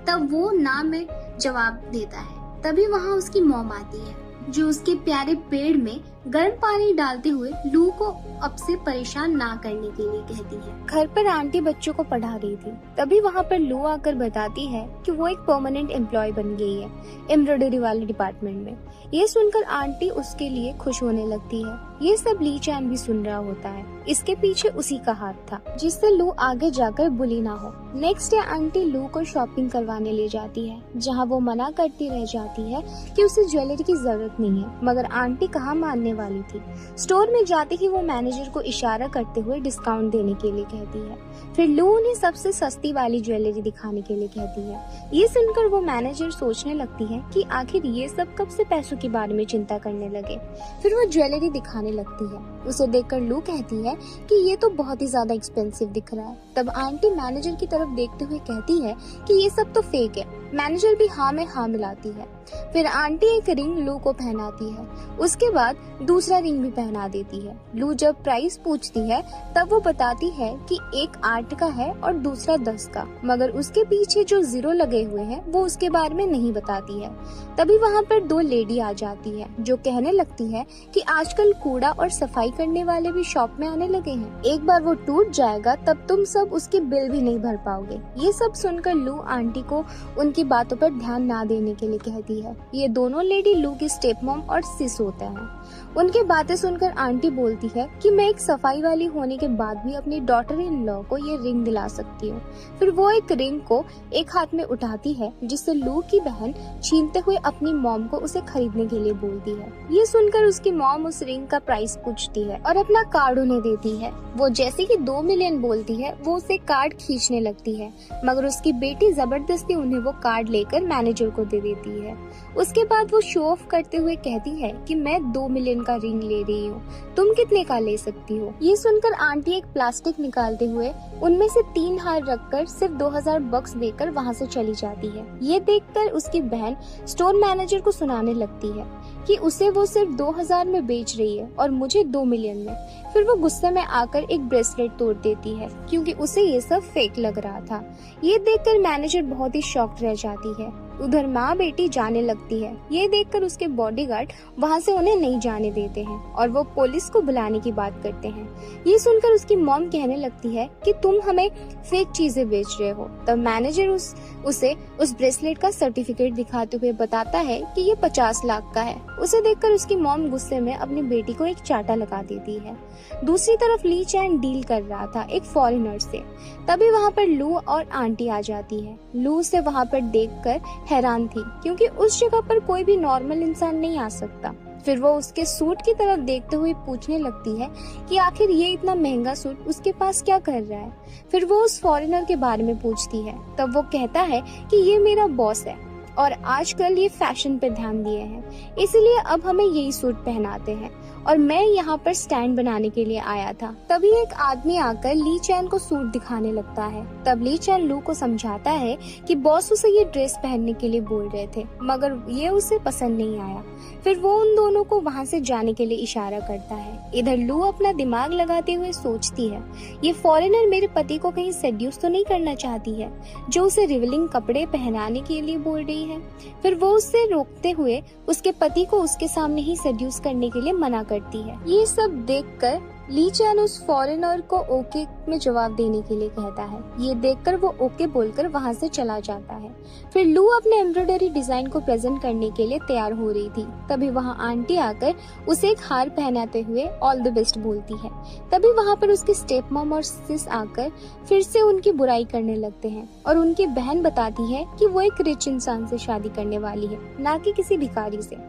तब वो ना में जवाब देता है। तभी वहाँ उसकी मॉम आती है, जो उसके प्यारे पेड़ में गर्म पानी डालते हुए लू को अब से परेशान ना करने के लिए कहती है। घर पर आंटी बच्चों को पढ़ा रही थी। तभी वहाँ पर लू आकर बताती है कि वो एक परमानेंट एम्प्लॉय बन गई है एम्ब्रॉयडरी वाले डिपार्टमेंट में। ये सुनकर आंटी उसके लिए खुश होने लगती है। ये सब ली चैन भी सुन रहा होता है। इसके पीछे उसी का हाथ था, जिससे लू आगे जाकर बुली ना हो। नेक्स्ट डे आंटी लू को शॉपिंग करवाने ले जाती है, जहाँ वो मना करती रह जाती है कि उसे ज्वेलरी की जरूरत नहीं है, मगर आंटी कहाँ मानने वाली थी। स्टोर में जाते ही वो मैनेजर को इशारा करते हुए डिस्काउंट देने के लिए कहती है। फिर लू उन्हें सबसे सस्ती वाली ज्वेलरी दिखाने के लिए कहती है। ये सुनकर वो मैनेजर सोचने लगती है कि आखिर ये सब कब से पैसों के बारे में चिंता करने लगे। फिर वो ज्वेलरी दिखाने लगती है। उसे देखकर लू कहती है कि ये तो बहुत ही ज्यादा एक्सपेंसिव दिख रहा है। तब आंटी मैनेजर की तरफ देखते हुए कहती है कि ये सब तो फेक है। मैनेजर भी हाँ में हाँ मिलाती है। फिर आंटी एक रिंग लू को पहनाती है। उसके बाद दूसरा रिंग भी पहना देती है। लू जब प्राइस पूछती है तब वो बताती है कि एक 8 का है और दूसरा 10 का, मगर उसके पीछे जो 0 लगे हुए हैं वो उसके बारे में नहीं बताती है। तभी वहाँ पर 2 लेडी आ जाती है जो कहने लगती है कि आजकल कूड़ा और सफाई करने वाले भी शॉप में आने लगे हैं, एक बार वो टूट जाएगा तब तुम सब उसकी बिल भी नहीं भर पाओगे। ये सब सुनकर लू आंटी को उनकी बातों पर ध्यान ना देने के लिए कहती है। ये दोनों लेडी लू की स्टेप मॉम और सिस होते हैं। उनकी बातें सुनकर आंटी बोलती है कि मैं एक सफाई वाली होने के बाद भी अपनी डॉटर इन लॉ को ये रिंग दिला सकती हूँ। फिर वो एक रिंग को एक हाथ में उठाती है जिससे लू की बहन छीनते हुए अपनी मॉम को उसे खरीदने के लिए बोलती है। ये सुनकर उसकी मॉम उस रिंग का प्राइस पूछती है और अपना कार्ड उन्हें देती है। वो जैसे कि 2 मिलियन बोलती है वो उसे कार्ड खींचने लगती है, मगर उसकी बेटी जबरदस्ती उन्हें वो कार्ड लेकर मैनेजर को दे देती है। उसके बाद वो शो ऑफ करते हुए कहती है कि मैं 2 मिलियन का रिंग ले रही हूँ, तुम कितने का ले सकती हो। ये सुनकर आंटी एक प्लास्टिक निकालते हुए उनमें से 3 हार रखकर सिर्फ 2000 बक्स देकर वहाँ से चली जाती है। ये देखकर उसकी बहन स्टोर मैनेजर को सुनाने लगती है कि उसे वो सिर्फ 2000 में बेच रही है और मुझे 2 मिलियन में। फिर वो गुस्से में आकर एक ब्रेसलेट तोड़ देती है क्योंकि उसे ये सब फेक लग रहा था। ये देखकर मैनेजर बहुत ही शॉक्ड रह जाती है। उधर माँ बेटी जाने लगती है। ये देखकर उसके बॉडीगार्ड वहाँ से उन्हें नहीं जाने देते हैं और वो पुलिस को बुलाने की बात करते हैं। ये सुनकर उसकी मॉम कहने लगती है कि तुम हमें फेक चीजें बेच रहे हो। तब मैनेजर उसे उस ब्रेसलेट का सर्टिफिकेट दिखाते हुए बताता है कि ये 50 लाख का है। उसे देखकर उसकी मॉम गुस्से में अपनी बेटी को एक चाटा लगा देती है। दूसरी तरफ ली चैन डील कर रहा था एक फॉरेनर से। तभी वहाँ पर लू और आंटी आ जाती है। लू उसे वहाँ पर देखकर हैरान थी क्योंकि उस जगह पर कोई भी नॉर्मल इंसान नहीं आ सकता। फिर वो उसके सूट की तरफ देखते हुए पूछने लगती है कि आखिर ये इतना महंगा सूट उसके पास क्या कर रहा है। फिर वो उस फॉरेनर के बारे में पूछती है। तब वो कहता है कि ये मेरा बॉस है और आजकल ये फैशन पे ध्यान दिए हैं, इसलिए अब हमें यही सूट पहनाते हैं और मैं यहाँ पर स्टैंड बनाने के लिए आया था। तभी एक आदमी आकर ली चैन को सूट दिखाने लगता है। तब ली चैन लू को समझाता है कि बॉस उसे ये ड्रेस पहनने के लिए बोल रहे थे, मगर ये उसे पसंद नहीं आया। फिर वो उन दोनों को वहाँ से जाने के लिए इशारा करता है। इधर लू अपना दिमाग लगाते हुए सोचती है, ये फॉरेनर मेरे पति को कहीं सेड्यूस तो नहीं करना चाहती है जो उसे रिवीलिंग कपड़े पहनाने के लिए बोल रही है। फिर वो उससे रोकते हुए उसके पति को उसके सामने ही सेड्यूस करने के लिए मना करती है। ये सब देखकर ली चैन उस फॉरेनर को ओके में जवाब देने के लिए कहता है। ये देखकर वो ओके बोलकर वहाँ से चला जाता है। फिर लू अपने एम्ब्रॉयडरी डिजाइन को प्रेजेंट करने के लिए तैयार हो रही थी। तभी वहाँ आंटी आकर उसे एक हार पहनाते हुए ऑल द बेस्ट बोलती है। तभी वहाँ पर उसके स्टेप मॉम और सिस आकर फिर से उनकी बुराई करने लगते हैं और उनकी बहन बताती है कि वो एक रिच इंसान से शादी करने वाली है, ना कि किसी भिखारी से।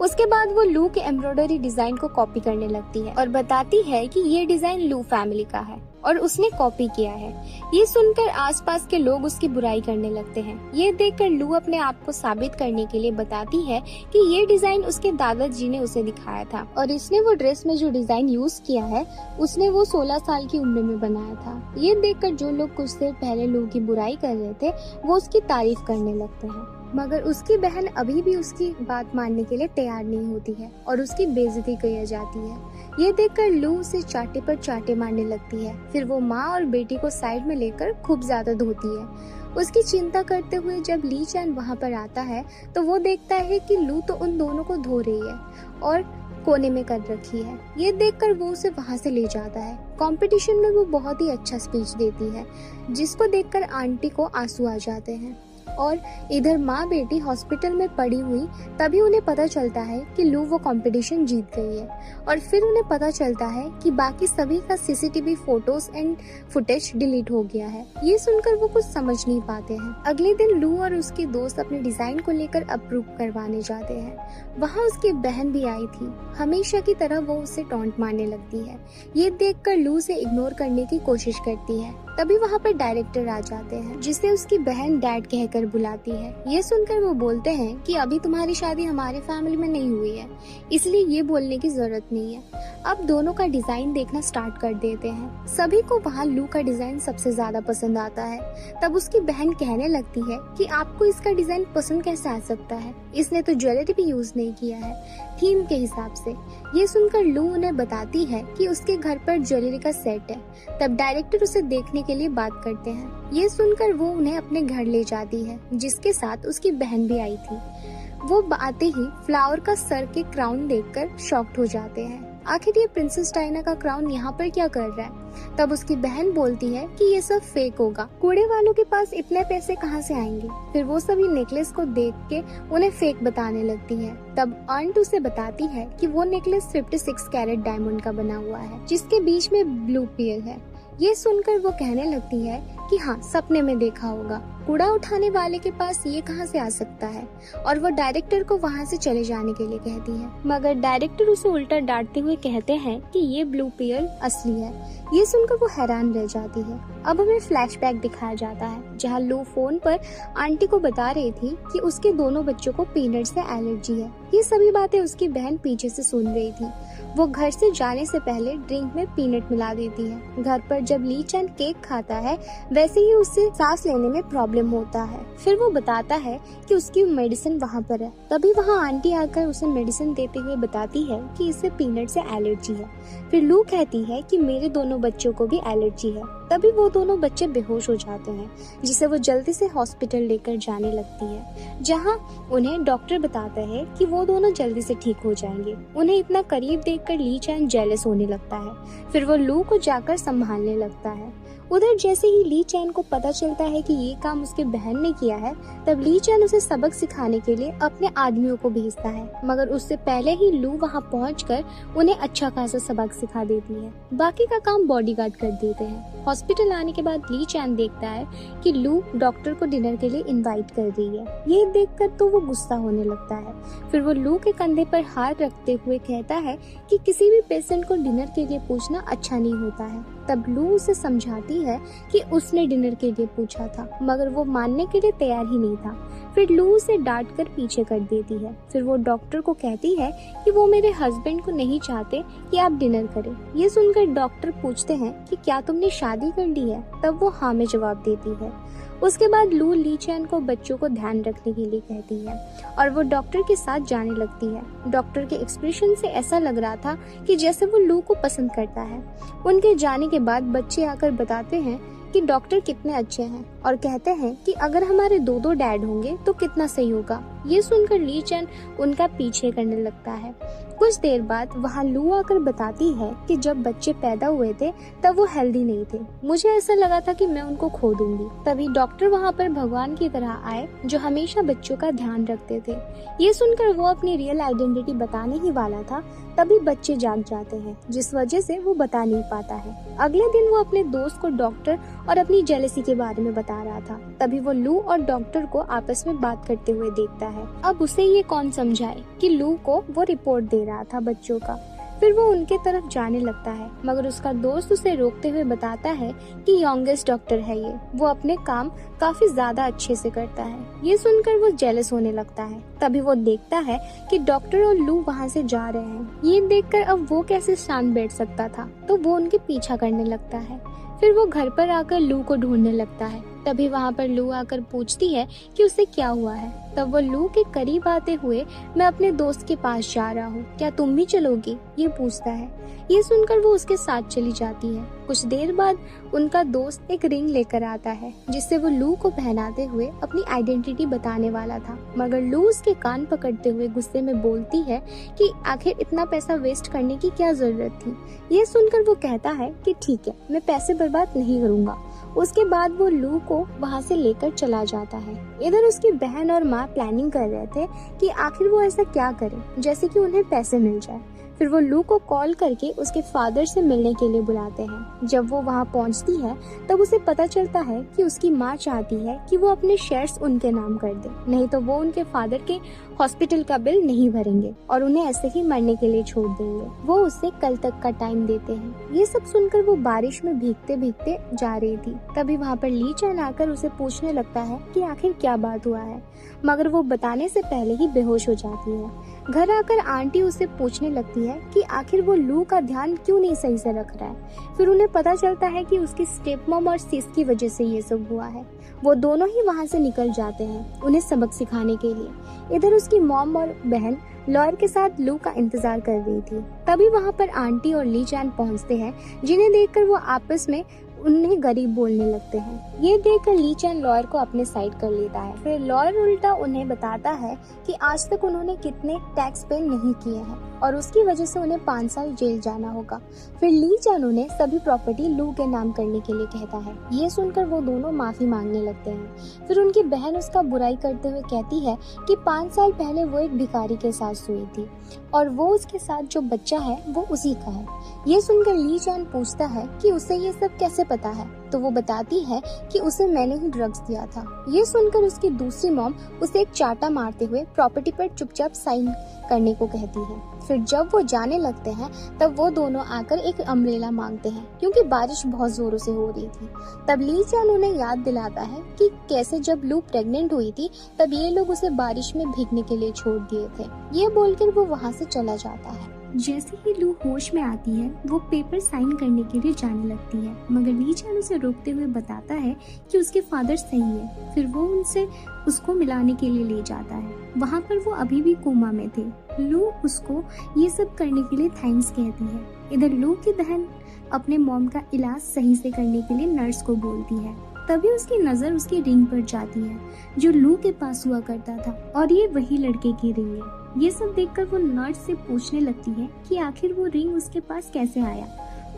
उसके बाद वो लू के एम्ब्रॉयडरी डिजाइन को कॉपी करने लगती है और बताती है कि ये डिजाइन लू फैमिली का है और उसने कॉपी किया है। ये सुनकर आसपास के लोग उसकी बुराई करने लगते हैं। ये देखकर लू अपने आप को साबित करने के लिए बताती है कि ये डिजाइन उसके दादाजी ने उसे दिखाया था और इसने वो ड्रेस में जो डिजाइन यूज किया है उसने वो 16 साल की उम्र में बनाया था। ये देखकर जो लोग कुछ देर पहले लू की बुराई कर रहे थे वो उसकी तारीफ करने लगते हैं, मगर उसकी बहन अभी भी उसकी बात मानने के लिए तैयार नहीं होती है और उसकी बेइज्जती की जाती है। ये देखकर लू उसे चाटे पर चाटे मारने लगती है। फिर वो माँ और बेटी को साइड में लेकर खूब ज्यादा धोती है। उसकी चिंता करते हुए जब ली चैन वहाँ पर आता है तो वो देखता है कि लू तो उन दोनों को धो रही है और कोने में कर रखी है। ये देखकर वो उसे वहाँ से ले जाता है। कंपटीशन में वो बहुत ही अच्छा स्पीच देती है जिसको देखकर आंटी को आंसू आ जाते हैं और इधर माँ बेटी हॉस्पिटल में पड़ी हुई। तभी उन्हें पता चलता है कि लू वो कंपटीशन जीत गई है और फिर उन्हें पता चलता है कि बाकी सभी का CCTV photos and footage delete हो गया है। ये सुनकर वो कुछ समझ नहीं पाते हैं। अगले दिन लू और उसकी दोस्त अपने डिजाइन को लेकर अप्रूव करवाने जाते हैं। वहाँ उसकी बहन भी आई थी। हमेशा की तरह वो उसे टॉन्ट मारने लगती है। ये देखकर लू से इग्नोर करने की कोशिश करती है। तभी वहाँ पर डायरेक्टर आ जाते हैं जिसे उसकी बहन डैड कहती लेकर बुलाती है। ये सुनकर वो बोलते हैं कि अभी तुम्हारी शादी हमारी फैमिली में नहीं हुई है, इसलिए ये बोलने की जरूरत नहीं है। अब दोनों का डिजाइन देखना स्टार्ट कर देते हैं। सभी को वहाँ लू का डिजाइन सबसे ज्यादा पसंद आता है। तब उसकी बहन कहने लगती है कि आपको इसका डिजाइन पसंद कैसे आ सकता है, इसने तो ज्वेलरी भी यूज नहीं किया है थीम के हिसाब से। ये सुनकर लू उन्हें बताती है कि उसके घर पर ज्वेलरी का सेट है। तब डायरेक्टर उसे देखने के लिए बात करते हैं। ये सुनकर वो उन्हें अपने घर ले जाती है, जिसके साथ उसकी बहन भी आई थी। वो आते ही फ्लावर का सर के क्राउन देखकर शॉक्ड हो जाते हैं। आखिर ये प्रिंसेस डायना का क्राउन यहाँ पर क्या कर रहा है? तब उसकी बहन बोलती है कि ये सब फेक होगा, कूड़े वालों के पास इतने पैसे कहाँ से आएंगे। फिर वो सभी नेकलेस को देख के उन्हें फेक बताने लगती है। तब आंट उसे बताती है कि वो नेकलेस 56 कैरेट डायमंड का बना हुआ है, जिसके बीच में ब्लू पियर है। ये सुनकर वो कहने लगती है कि हाँ, सपने में देखा होगा, कूड़ा उठाने वाले के पास ये कहाँ से आ सकता है। और वो डायरेक्टर को वहाँ से चले जाने के लिए कहती है, मगर डायरेक्टर उसे उल्टा डांटते हुए कहते हैं कि ये ब्लू पियर असली है। ये सुनकर वो हैरान रह जाती है। अब हमें फ्लैशबैक दिखाया जाता है, जहाँ लू फोन पर आंटी को बता रही थी कि उसके दोनों बच्चों को पीनट से एलर्जी है। ये सभी बातें उसकी बहन पीछे से सुन रही थी। वो घर से जाने से पहले ड्रिंक में पीनट मिला देती है। घर पर जब ली चैन केक खाता है, वैसे ही उससे सांस लेने में प्रॉब्लम होता है। फिर वो बताता है कि उसकी मेडिसिन वहाँ पर है। तभी वहाँ आंटी आकर उसे मेडिसिन देते हुए बताती है कि इसे पीनट से एलर्जी है। फिर लू कहती है कि मेरे दोनों बच्चों को भी एलर्जी है। तभी वो दोनों बच्चे बेहोश हो जाते हैं, जिसे वो जल्दी से हॉस्पिटल लेकर जाने लगती है, जहाँ उन्हें डॉक्टर बताता है कि वो दोनों जल्दी से ठीक हो जाएंगे। उन्हें इतना करीब देखकर ली चैन जेलस होने लगता है। फिर वो लू को जाकर संभालने लगता है। उधर जैसे ही ली चैन को पता चलता है कि ये काम उसके बहन ने किया है, तब ली चैन उसे सबक सिखाने के लिए अपने आदमियों को भेजता है। मगर उससे पहले ही लू वहाँ पहुंचकर उन्हें अच्छा खासा सबक सिखा देती है। बाकी का काम बॉडीगार्ड कर देते हैं। हॉस्पिटल आने के बाद ली चैन देखता है कि लू डॉक्टर को डिनर के लिए इनवाइट कर रही है। ये देखकर तो वो गुस्सा होने लगता है। फिर वो लू के कंधे पर हाथ रखते हुए कहता है कि किसी भी पेशेंट को डिनर के लिए पूछना अच्छा नहीं होता है। तब लू उसे समझाती है कि उसने डिनर के लिए पूछा था, मगर वो मानने के लिए तैयार ही नहीं था। फिर लू उसे डांट कर पीछे कर देती है। फिर वो डॉक्टर को कहती है कि वो मेरे हस्बैंड को नहीं चाहते कि आप डिनर करें। ये सुनकर डॉक्टर पूछते हैं कि क्या तुमने शादी कर ली है? तब वो हाँ में जवाब देती है। उसके बाद लू ली चैन को बच्चों को ध्यान रखने के लिए कहती है और वो डॉक्टर के साथ जाने लगती है। डॉक्टर के एक्सप्रेशन से ऐसा लग रहा था कि जैसे वो लू को पसंद करता है। उनके जाने के बाद बच्चे आकर बताते हैं कि डॉक्टर कितने अच्छे हैं और कहते हैं कि अगर हमारे दो डैड होंगे तो कितना सही होगा। ये सुनकर ली चैन उनका पीछे करने लगता है। कुछ देर बाद वहाँ लू आकर बताती है कि जब बच्चे पैदा हुए थे तब वो हेल्दी नहीं थे। मुझे ऐसा लगा था कि मैं उनको खो दूंगी। तभी डॉक्टर वहाँ पर भगवान की तरह आए, जो हमेशा बच्चों का ध्यान रखते थे। ये सुनकर वो अपनी रियल आइडेंटिटी बताने ही वाला था, तभी बच्चे जाग जाते हैं, जिस वजह से वो बता नहीं पाता है। अगले दिन वो अपने दोस्त को डॉक्टर और अपनी जेलसी के बारे में बता रहा था। तभी वो लू और डॉक्टर को आपस में बात करते हुए देखता है। अब उसे ये कौन समझाए कि लू को वो रिपोर्ट दे रहा था बच्चों का। फिर वो उनके तरफ जाने लगता है, मगर उसका दोस्त उसे रोकते हुए बताता है कि यंगेस्ट डॉक्टर है ये, वो अपने काम काफी ज्यादा अच्छे से करता है। ये सुनकर वो जेलस होने लगता है। तभी वो देखता है कि डॉक्टर और लू वहाँ से जा रहे हैं। ये देखकर अब वो कैसे शांत बैठ सकता था, तो वो उनके पीछा करने लगता है। फिर वो घर पर आकर लू को ढूंढने लगता है। तभी वहाँ पर लू आकर पूछती है कि उसे क्या हुआ है। तब वो लू के करीब आते हुए, मैं अपने दोस्त के पास जा रहा हूँ, क्या तुम भी चलोगी? ये पूछता है। ये सुनकर वो उसके साथ चली जाती है। कुछ देर बाद उनका दोस्त एक रिंग लेकर आता है, जिससे वो लू को पहनाते हुए अपनी आइडेंटिटी बताने वाला था, मगर लू उसके कान पकड़ते हुए गुस्से में बोलती है कि आखिर इतना पैसा वेस्ट करने की क्या जरूरत थी। ये सुनकर वो कहता है कि ठीक है, मैं पैसे बर्बाद नहीं करूँगा। उसके बाद वो लू को वहाँ से लेकर चला जाता है। इधर उसकी बहन और माँ प्लानिंग कर रहे थे कि आखिर वो ऐसा क्या करे जैसे कि उन्हें पैसे मिल जाए। फिर वो लू को कॉल करके उसके फादर से मिलने के लिए बुलाते हैं। जब वो वहाँ पहुँचती है तब उसे पता चलता है कि उसकी माँ चाहती है कि वो अपने शेयर्स उनके नाम कर दे, नहीं तो वो उनके फादर के हॉस्पिटल का बिल नहीं भरेंगे और उन्हें ऐसे ही मरने के लिए छोड़ देंगे। वो उसे कल तक का टाइम देते हैं। ये सब सुनकर वो बारिश में भीगते भीगते जा रही थी। तभी वहाँ पर ली चान आकर उसे पूछने लगता है कि आखिर क्या बात हुआ है, मगर वो बताने से पहले ही बेहोश हो जाती है। घर आकर आंटी उसे पूछने लगती है कि आखिर वो लू का ध्यान क्यों नहीं सही से रख रहा है। फिर उन्हें पता चलता है कि उसकी स्टेप मॉम और सिस की वजह से ये सब हुआ है। वो दोनों ही वहाँ से निकल जाते हैं उन्हें सबक सिखाने के लिए। इधर उसकी मॉम और बहन लॉयर के साथ लू का इंतजार कर रही थी। तभी वहाँ पर आंटी और ली चान पहुँचते हैं, जिन्हें देखकर वो आपस में उन्हें गरीब बोलने लगते हैं। ये देखकर ली चान लॉयर को अपने साइड कर लेता है। फिर लॉयर उल्टा उन्हें बताता है कि आज तक उन्होंने कितने टैक्स पे नहीं किए हैं और उसकी वजह से उन्हें 5 साल जेल जाना होगा। फिर ली चान उन्हें सभी प्रॉपर्टी लू के नाम करने के लिए कहता है। ये सुनकर वो दोनों माफी मांगने लगते हैं। फिर उनकी बहन उसका बुराई करते हुए कहती है कि 5 साल पहले वो एक भिखारी के साथ सोई थी और वो उसके साथ जो बच्चा है वो उसी का है। ये सुनकर ली चान पूछता है कि उसे ये सब कैसे पता है, तो वो बताती है कि उसे मैंने ही ड्रग्स दिया था। ये सुनकर उसकी दूसरी मॉम उसे एक चाटा मारते हुए प्रॉपर्टी पर चुपचाप साइन करने को कहती है। फिर जब वो जाने लगते हैं तब वो दोनों आकर एक अम्ब्रेला मांगते हैं क्योंकि बारिश बहुत जोरों से हो रही थी। तब ली चान उन्हें याद दिलाता है कि कैसे जब लू प्रेग्नेंट हुई थी तब ये लोग उसे बारिश में भीगने के लिए छोड़ दिए थे। ये बोलकर वो वहाँ से चला जाता है। जैसे ही लू होश में आती है वो पेपर साइन करने के लिए जाने लगती है, मगर ली चान उसे रोकते हुए बताता है कि उसके फादर सही है। फिर वो उनसे उसको मिलाने के लिए ले जाता है। वहाँ पर वो अभी भी कोमा में थे। लू उसको ये सब करने के लिए थैंक्स कहती है। इधर लू की बहन अपने मॉम का इलाज सही से करने के लिए नर्स को बोलती है। तभी उसकी नजर उसकी रिंग पर जाती है जो लू के पास हुआ करता था और ये वही लड़के की रिंग है। ये सब देखकर वो नर्स से पूछने लगती है कि आखिर वो रिंग उसके पास कैसे आया।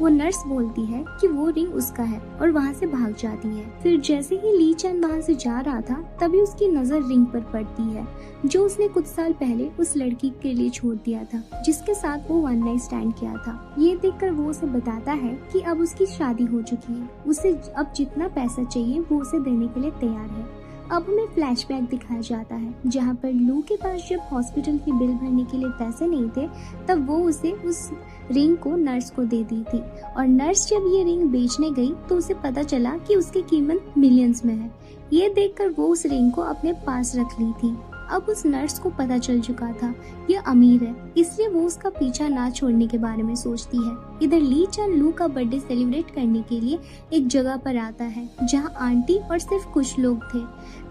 वो नर्स बोलती है कि वो रिंग उसका है और वहाँ से भाग जाती है। फिर जैसे ही ली चान वहाँ से जा रहा था तभी उसकी नजर रिंग पर पड़ती है जो उसने कुछ साल पहले उस लड़की के लिए छोड़ दिया था जिसके साथ वो 1 नाइट स्टैंड किया था। ये देखकर वो उसे बताता है कि अब उसकी शादी हो चुकी है, उसे अब जितना पैसा चाहिए वो उसे देने के लिए तैयार है। अब हमें फ्लैशबैक दिखाया जाता है जहाँ पर लू के पास जब हॉस्पिटल की बिल भरने के लिए पैसे नहीं थे तब वो उसे उस रिंग को नर्स को दे दी थी और नर्स जब ये रिंग बेचने गई तो उसे पता चला कि उसकी कीमत मिलियंस में है। ये देखकर वो उस रिंग को अपने पास रख ली थी। अब उस नर्स को पता चल चुका था ये अमीर है, इसलिए वो उसका पीछा ना छोड़ने के बारे में सोचती है। इधर ली चान लू का बर्थडे सेलिब्रेट करने के लिए एक जगह पर आता है जहां आंटी और सिर्फ कुछ लोग थे।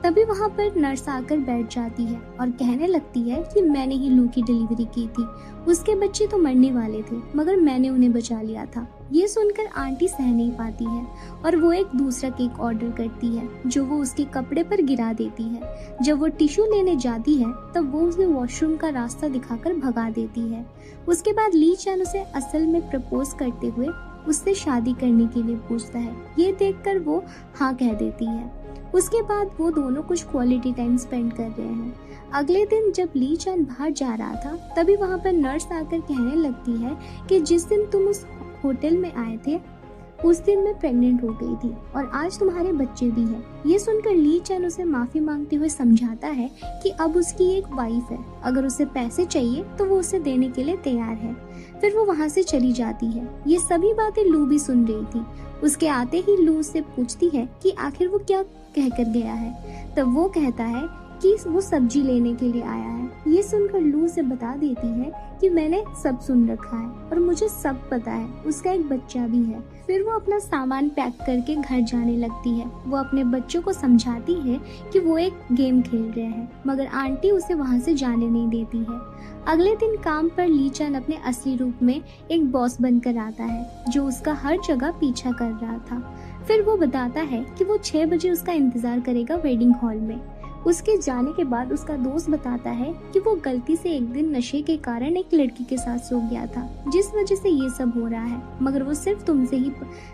तभी वहां पर नर्स आकर बैठ जाती है और कहने लगती है कि मैंने ही लू की डिलीवरी की थी, उसके बच्चे तो मरने वाले थे मगर मैंने उन्हें बचा लिया था। ये सुनकर आंटी सह नहीं पाती है और वो एक दूसरा केक ऑर्डर करती है जो वो उसके कपड़े पर गिरा देती है। जब वो टिश्यू लेने जाती है तब वो उसे वॉशरूम का रास्ता दिखाकर भगा देती है। उसके बाद ली चान उसे असल में प्रपोज करते हुए उससे शादी करने के लिए पूछता है। ये देखकर वो हाँ कह देती है। उसके बाद वो दोनों कुछ क्वालिटी टाइम स्पेंड कर रहे हैं। अगले दिन जब ली चान बाहर जा रहा था तभी वहाँ पर नर्स आकर कहने लगती है कि जिस दिन तुम उस होटल में आए थे उस दिन मैं प्रेग्नेंट हो गई थी और आज तुम्हारे बच्चे भी हैं। ये सुनकर ली चान उसे माफी मांगते हुए समझाता है कि अब उसकी एक वाइफ है, अगर उसे पैसे चाहिए तो वो उसे देने के लिए तैयार है। फिर वो वहाँ से चली जाती है। ये सभी बातें लू भी सुन रही थी। उसके आते ही लू उससे पूछती है कि आखिर वो क्या कहकर गया है। तब वो कहता है कि वो सब्जी लेने के लिए आया है। ये सुनकर लू से बता देती है कि मैंने सब सुन रखा है और मुझे सब पता है, उसका एक बच्चा भी है। फिर वो अपना सामान पैक करके घर जाने लगती है। वो अपने बच्चों को समझाती है कि वो एक गेम खेल रहे हैं मगर आंटी उसे वहाँ से जाने नहीं देती है। अगले दिन काम पर ली चान अपने असली रूप में एक बॉस बनकर आता है जो उसका हर जगह पीछा कर रहा था। फिर वो बताता है कि वो 6 बजे उसका इंतजार करेगा वेडिंग हॉल में। उसके जाने के बाद उसका दोस्त बताता है कि वो गलती से एक दिन नशे के कारण एक लड़की के साथ सो गया था जिस वजह से ये सब हो रहा है, मगर वो सिर्फ तुमसे ही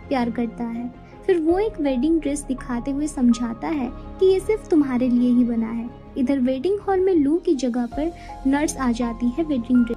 प्यार करता है। फिर वो एक वेडिंग ड्रेस दिखाते हुए समझाता है कि ये सिर्फ तुम्हारे लिए ही बना है। इधर वेडिंग हॉल में लू की जगह पर नर्स आ जाती है वेडिंग ड्रेस